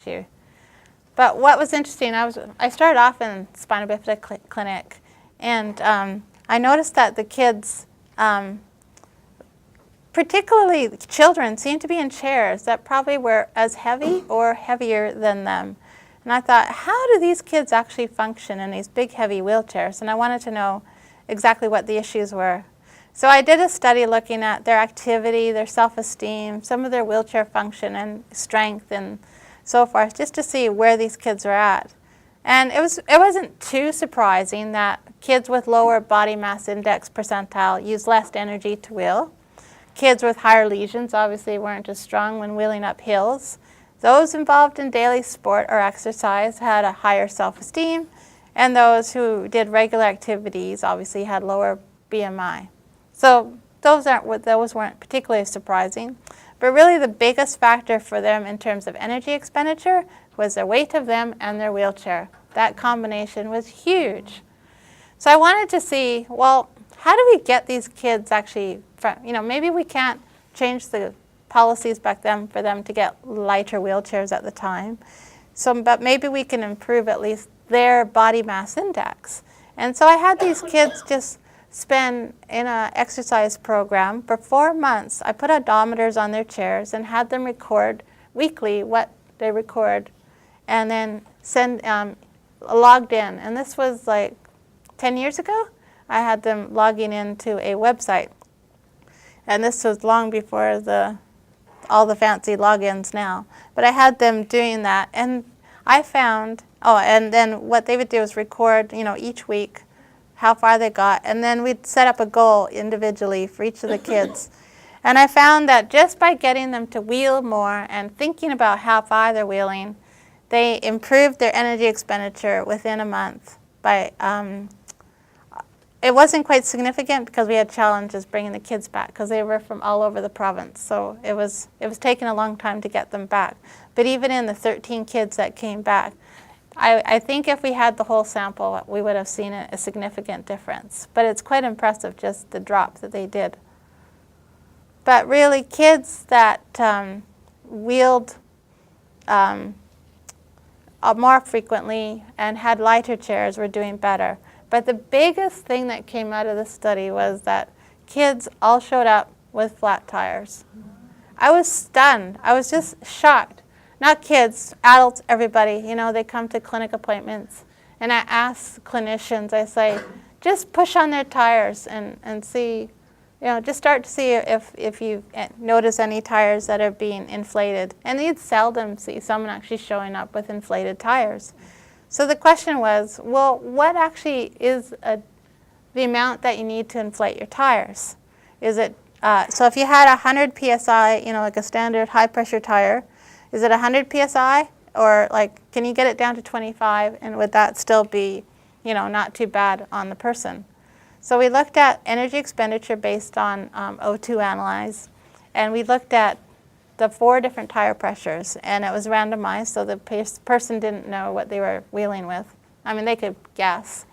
issue. But what was interesting, I started off in spinal bifida clinic, and I noticed that the kids, particularly children, seemed to be in chairs that probably were as heavy or heavier than them. And I thought, how do these kids actually function in these big, heavy wheelchairs? And I wanted to know exactly what the issues were. So I did a study looking at their activity, their self-esteem, some of their wheelchair function and strength and so forth, just to see where these kids are at. And it wasn't too surprising that kids with lower body mass index percentile use less energy to wheel. Kids with higher lesions obviously weren't as strong when wheeling up hills. Those involved in daily sport or exercise had a higher self-esteem, and those who did regular activities obviously had lower BMI. So those weren't particularly surprising. But really the biggest factor for them in terms of energy expenditure was the weight of them and their wheelchair. That combination was huge. So I wanted to see, well, how do we get these kids actually, maybe we can't change the policies back then for them to get lighter wheelchairs at the time. But maybe we can improve at least their body mass index. And so I had these kids just spend in an exercise program for 4 months. I put odometers on their chairs and had them record weekly what they record, and then logged in. And this was like 10 years ago. I had them logging into a website. And this was long before all the fancy logins now. But I had them doing that, and I found, and then what they would do is record, each week how far they got, and then we'd set up a goal individually for each of the kids. And I found that just by getting them to wheel more and thinking about how far they're wheeling, they improved their energy expenditure within a month. It wasn't quite significant because we had challenges bringing the kids back because they were from all over the province. So it was taking a long time to get them back. But even in the 13 kids that came back, I think if we had the whole sample, we would have seen a significant difference. But it's quite impressive, just the drop that they did. But really, kids that wheeled more frequently and had lighter chairs were doing better. But the biggest thing that came out of the study was that kids all showed up with flat tires. I was stunned. I was just shocked. Not kids, adults, everybody. They come to clinic appointments. And I ask clinicians, I say, just push on their tires and see, just start to see if you notice any tires that are being inflated. And you'd seldom see someone actually showing up with inflated tires. So the question was, well, what actually is the amount that you need to inflate your tires? Is it, so if you had 100 PSI, like a standard high pressure tire, is it 100 PSI? Or can you get it down to 25, and would that still be, not too bad on the person? So we looked at energy expenditure based on O2 analyze, and we looked at the 4 different tire pressures, and it was randomized, so the person didn't know what they were wheeling with. I mean, they could guess.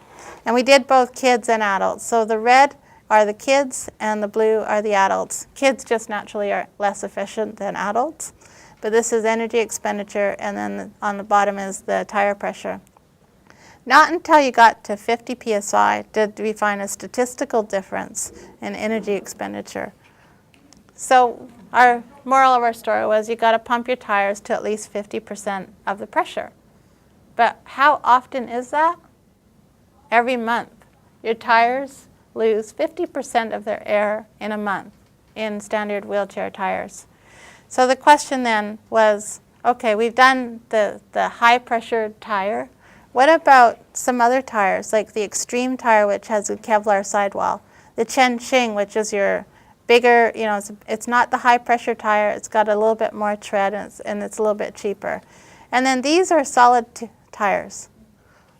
And we did both kids and adults. So the red are the kids, and the blue are the adults. Kids just naturally are less efficient than adults. But this is energy expenditure, and then on the bottom is the tire pressure. Not until you got to 50 PSI did we find a statistical difference in energy expenditure. So our moral of our story was you got to pump your tires to at least 50% of the pressure. But how often is that? Every month. Your tires lose 50% of their air in a month in standard wheelchair tires. So the question then was, okay, we've done the high pressure tire. What about some other tires, like the extreme tire, which has a Kevlar sidewall, the Chen Xing, which is your bigger, it's not the high pressure tire, it's got a little bit more tread, and it's a little bit cheaper. And then these are solid tires.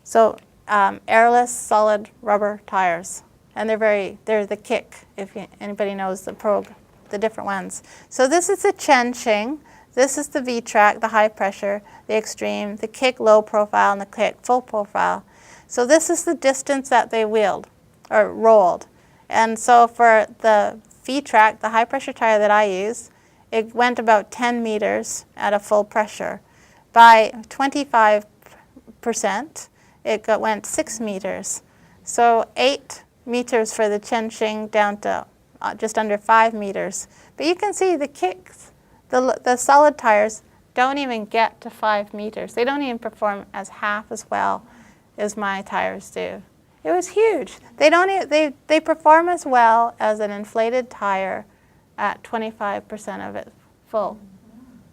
So airless solid rubber tires. And they're the Kick, if anybody knows the different ones. So this is the Chen Xing, this is the V-Track, the high pressure, the extreme, the Kick low profile, and the Kick full profile. So this is the distance that they wheeled, or rolled. And so for the V-Track, the high pressure tire that I use, it went about 10 meters at a full pressure. by 25%, it went 6 meters. So 8 meters for the Chenxing down to just under 5 meters. But you can see the kicks, the solid tires don't even get to 5 meters. They don't even perform as half as well as my tires do. It was huge. They perform as well as an inflated tire at 25% of it full.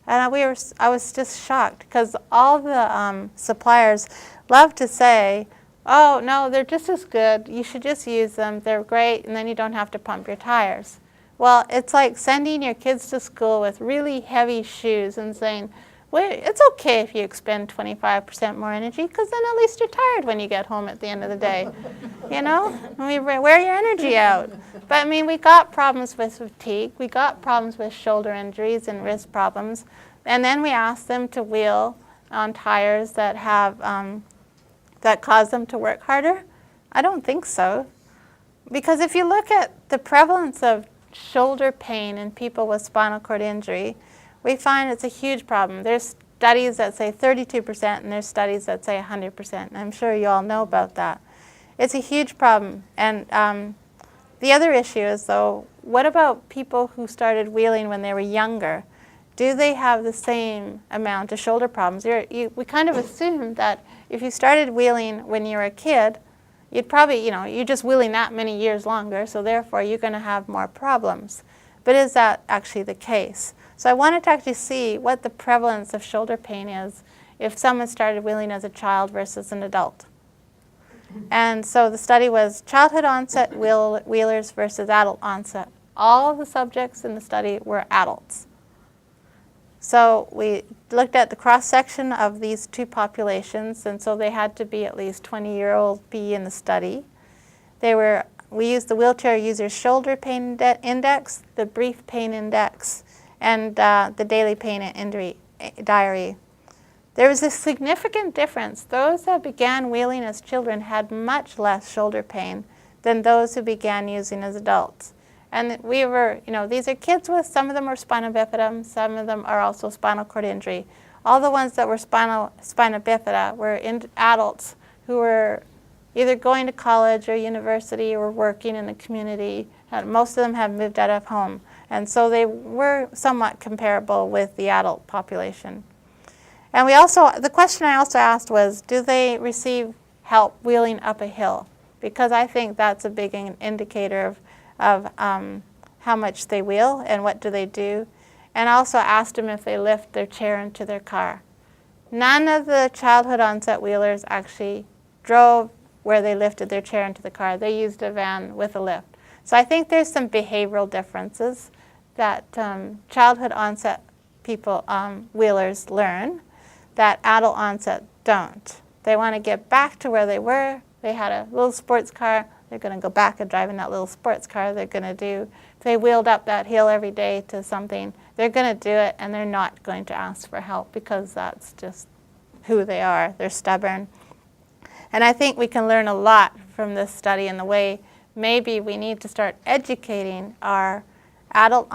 And I was just shocked because all the suppliers love to say, oh, no, they're just as good. You should just use them. They're great, and then you don't have to pump your tires. Well, it's like sending your kids to school with really heavy shoes and saying, well, it's okay if you expend 25% more energy because then at least you're tired when you get home at the end of the day. You know? Wear your energy out. But, I mean, we got problems with fatigue. We got problems with shoulder injuries and wrist problems. And then we asked them to wheel on tires that have that cause them to work harder. I don't think so. Because if you look at the prevalence of shoulder pain in people with spinal cord injury, we find it's a huge problem. There's studies that say 32% and there's studies that say 100%. I'm sure you all know about that. It's a huge problem. And the other issue is, though, what about people who started wheeling when they were younger? Do they have the same amount of shoulder problems? We kind of assume that if you started wheeling when you were a kid, you'd probably, you're just wheeling that many years longer, so therefore you're going to have more problems. But is that actually the case? So I wanted to actually see what the prevalence of shoulder pain is if someone started wheeling as a child versus an adult. And so the study was childhood onset wheelers versus adult onset. All of the subjects in the study were adults. So we looked at the cross-section of these two populations, and so they had to be at least 20-year-old be in the study. We used the wheelchair user's shoulder pain index, the brief pain index, and the daily pain injury diary. There was a significant difference. Those that began wheeling as children had much less shoulder pain than those who began using as adults. And we were, these are kids with, some of them are spina bifida, some of them are also spinal cord injury. All the ones that were spina bifida were adults who were either going to college or university or working in the community. And most of them have moved out of home. And so they were somewhat comparable with the adult population. And the question I also asked was, do they receive help wheeling up a hill? Because I think that's a big indicator of how much they wheel and what do they do. And I also asked them if they lift their chair into their car. None of the childhood onset wheelers actually drove where they lifted their chair into the car. They used a van with a lift. So I think there's some behavioral differences that childhood onset people, wheelers, learn that adult onset don't. They want to get back to where they were. They had a little sports car. They're going to go back and drive in that little sports car. They're going to do, if they wheeled up that hill every day to something, they're going to do it, and they're not going to ask for help because that's just who they are. They're stubborn. And I think we can learn a lot from this study in the way maybe we need to start educating our adult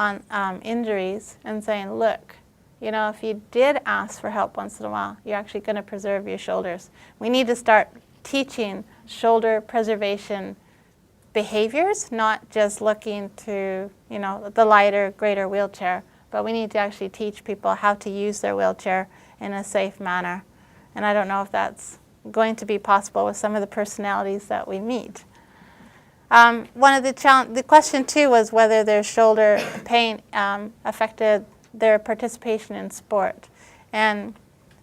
injuries and saying, look, if you did ask for help once in a while, you're actually going to preserve your shoulders. We need to start teaching shoulder preservation behaviors, not just looking to, the lighter, greater wheelchair, but we need to actually teach people how to use their wheelchair in a safe manner. And I don't know if that's going to be possible with some of the personalities that we meet. One of the question too was whether their shoulder pain affected their participation in sport. And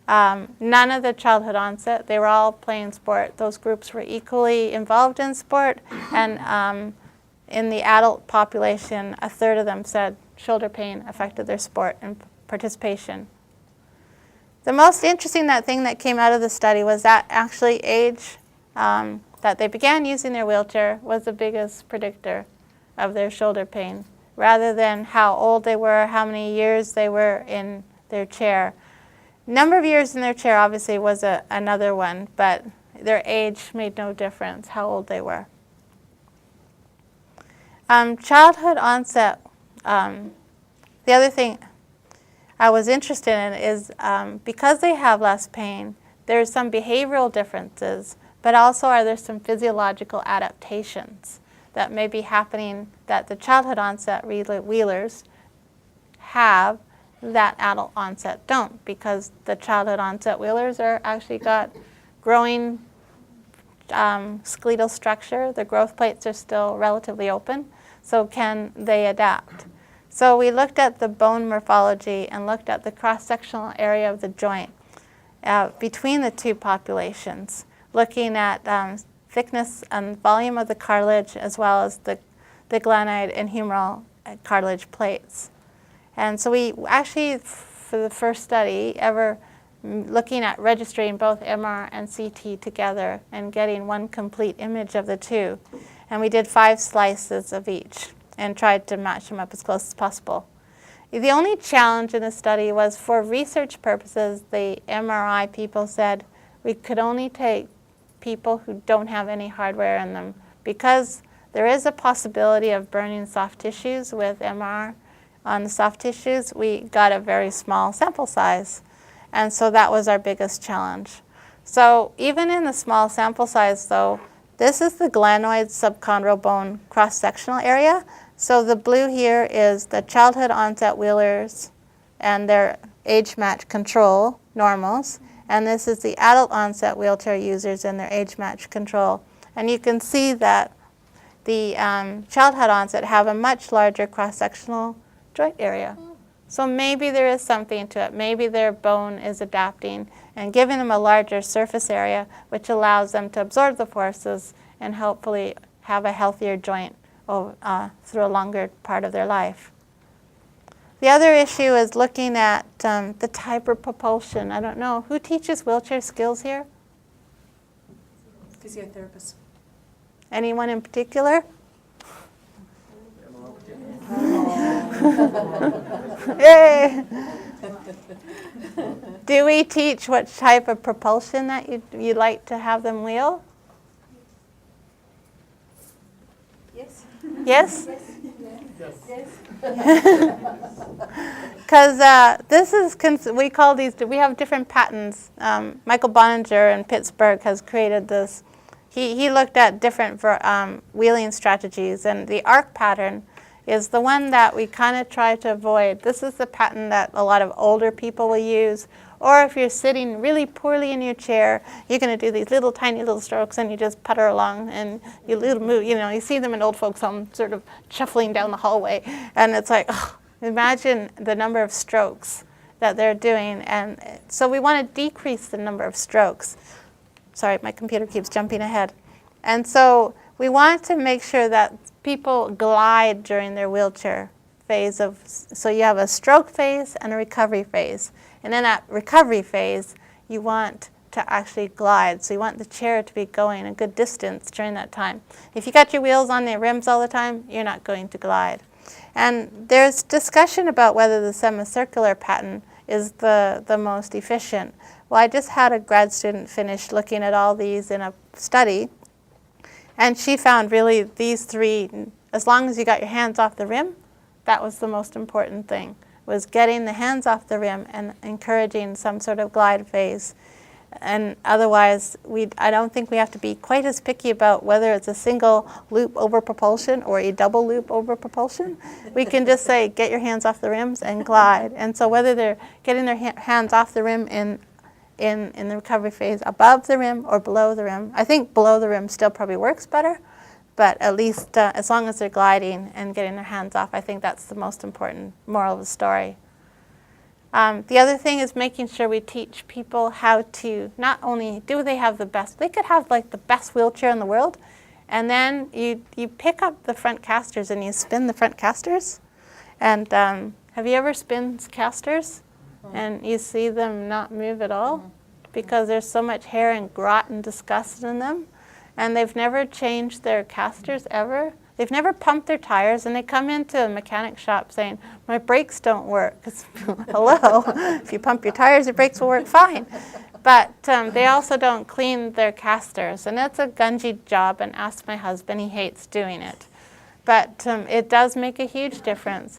none of the childhood onset, they were all playing sport. Those groups were equally involved in sport. And in the adult population, a third of them said shoulder pain affected their sport and participation. The most interesting thing that came out of the study was that actually age that they began using their wheelchair was the biggest predictor of their shoulder pain, rather than how old they were, how many years they were in their chair. Number of years in their chair obviously was another one, but their age made no difference, how old they were. Childhood onset, the other thing, I was interested in is because they have less pain, there's some behavioral differences, but also are there some physiological adaptations that may be happening that the childhood onset wheelers have that adult onset don't, because the childhood onset wheelers are actually got growing skeletal structure. The growth plates are still relatively open, so can they adapt? So we looked at the bone morphology and looked at the cross-sectional area of the joint between the two populations, looking at thickness and volume of the cartilage as well as the glenoid and humeral cartilage plates. And so we actually, for the first study ever, looking at registering both MR and CT together and getting one complete image of the two. And we did 5 slices of each and tried to match them up as close as possible. The only challenge in the study was for research purposes, the MRI people said we could only take people who don't have any hardware in them, because there is a possibility of burning soft tissues with MR on the soft tissues. We got a very small sample size, and so that was our biggest challenge. So even in the small sample size though, this is the glenoid subchondral bone cross-sectional area. So the blue here is the childhood onset wheelers and their age-matched control normals, and this is the adult onset wheelchair users and their age-matched control. And you can see that the childhood onset have a much larger cross-sectional joint area. So maybe there is something to it. Maybe their bone is adapting and giving them a larger surface area, which allows them to absorb the forces and hopefully have a healthier joint through a longer part of their life. The other issue is looking at the type of propulsion. I don't know, who teaches wheelchair skills here? Physiotherapists. Anyone in particular? Yay! Do we teach what type of propulsion that you'd like to have them wheel? Yes. Yes? Yes. Because this is, we call these, we have different patterns. Michael Boninger in Pittsburgh has created this. He looked at different wheeling strategies, and the arc pattern is the one that we kind of try to avoid. This is the pattern that a lot of older people will use. Or if you're sitting really poorly in your chair, you're going to do these little tiny little strokes and you just putter along and you little move. You know, you see them in old folks' home sort of shuffling down the hallway. And it's like, oh, imagine the number of strokes that they're doing. And so we want to decrease the number of strokes. Sorry, my computer keeps jumping ahead. And so we want to make sure that people glide during their wheelchair phase of, so you have a stroke phase and a recovery phase. And in that recovery phase, you want to actually glide. So you want the chair to be going a good distance during that time. If you got your wheels on the rims all the time, you're not going to glide. And there's discussion about whether the semicircular pattern is the most efficient. Well, I just had a grad student finish looking at all these in a study, and she found really these 3, as long as you got your hands off the rim, that was the most important thing, was getting the hands off the rim and encouraging some sort of glide phase. And otherwise, I don't think we have to be quite as picky about whether it's a single loop over propulsion or a double loop over propulsion. We can just say, get your hands off the rims and glide. And so whether they're getting their hands off the rim in the recovery phase above the rim or below the rim, I think below the rim still probably works better, but at least as long as they're gliding and getting their hands off, I think that's the most important moral of the story. The other thing is making sure we teach people how to, not only do they have the best, they could have like the best wheelchair in the world, and then you pick up the front casters and you spin the front casters. And have you ever spun casters and you see them not move at all because there's so much hair and grot and disgust in them, and they've never changed their casters ever? They've never pumped their tires, and they come into a mechanic shop saying, my brakes don't work. Hello, if you pump your tires, your brakes will work fine. But they also don't clean their casters, and it's a gungy job, and ask my husband, he hates doing it. But it does make a huge difference.